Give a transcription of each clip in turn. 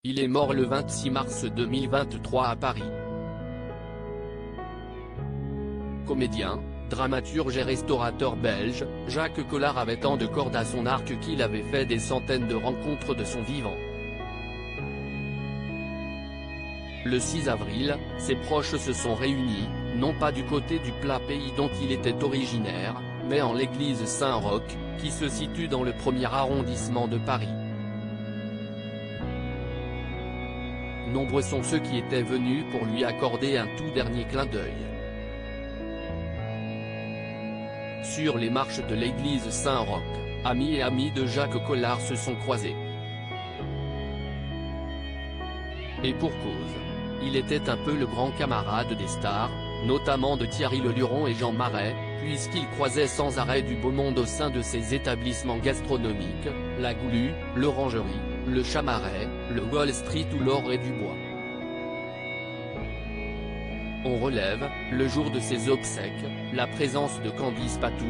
Il est mort le 26 mars 2023 à Paris. Comédien, dramaturge et restaurateur belge, Jacques Collard avait tant de cordes à son arc qu'il avait fait des centaines de rencontres de son vivant. Le 6 avril, ses proches se sont réunis, non pas du côté du plat pays dont il était originaire, mais en l'église Saint-Roch, qui se situe dans le 1er arrondissement de Paris. Nombreux sont ceux qui étaient venus pour lui accorder un tout dernier clin d'œil. Sur les marches de l'église Saint-Roch, amis et amis de Jacques Collard se sont croisés. Et pour cause. Il était un peu le grand camarade des stars, notamment de Thierry Leluron et Jean Marais, puisqu'il croisait sans arrêt du beau monde au sein de ses établissements gastronomiques, la Goulue, l'Orangerie, le Chamaret, le Wall Street ou l'Or et Dubois. On relève, le jour de ses obsèques, la présence de Candice Patou,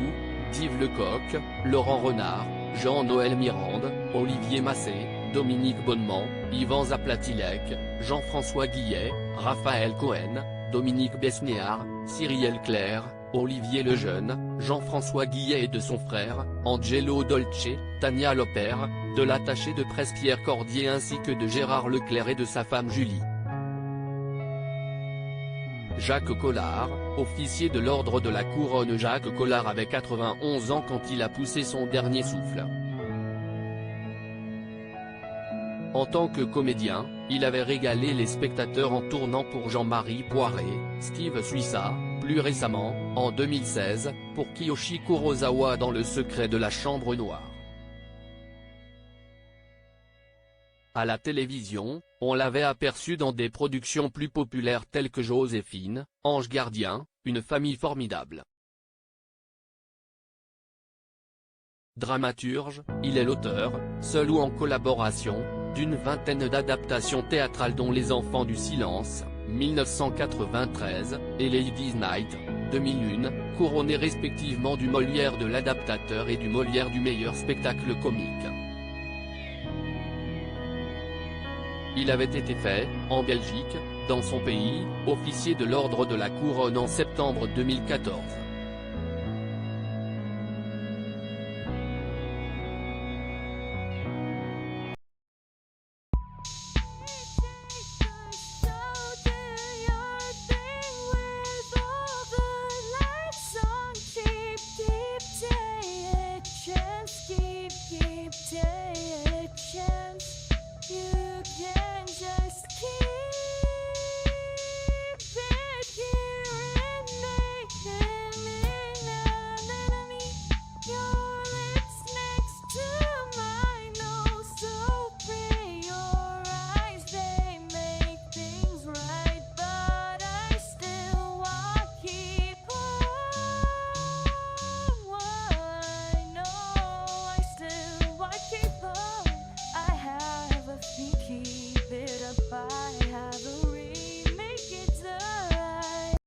d'Yves Lecoq, Laurent Renard, Jean-Noël Mirande, Olivier Massé, Dominique Bonnement, Yvan Zaplatilek, Jean-François Guillet, Raphaël Cohen, Dominique Besnéard, Cyrielle Claire, Olivier Lejeune, Jean-François Guillet et de son frère, Angelo Dolce, Tania Lopère, de l'attaché de presse Pierre Cordier ainsi que de Gérard Leclerc et de sa femme Julie. Jacques Collard, officier de l'ordre de la Couronne. Jacques Collard avait 91 ans quand il a poussé son dernier souffle. En tant que comédien, il avait régalé les spectateurs en tournant pour Jean-Marie Poiré, Steve Suissa, plus récemment, en 2016, pour Kiyoshi Kurosawa dans Le secret de la chambre noire. À la télévision, on l'avait aperçu dans des productions plus populaires telles que Joséphine, Ange gardien, Une famille formidable. Dramaturge, il est l'auteur, seul ou en collaboration, d'une vingtaine d'adaptations théâtrales dont Les Enfants du Silence, 1993, et Ladies' Night, 2001, couronnées respectivement du Molière de l'adaptateur et du Molière du meilleur spectacle comique. Il avait été fait, en Belgique, dans son pays, officier de l'ordre de la Couronne en septembre 2014.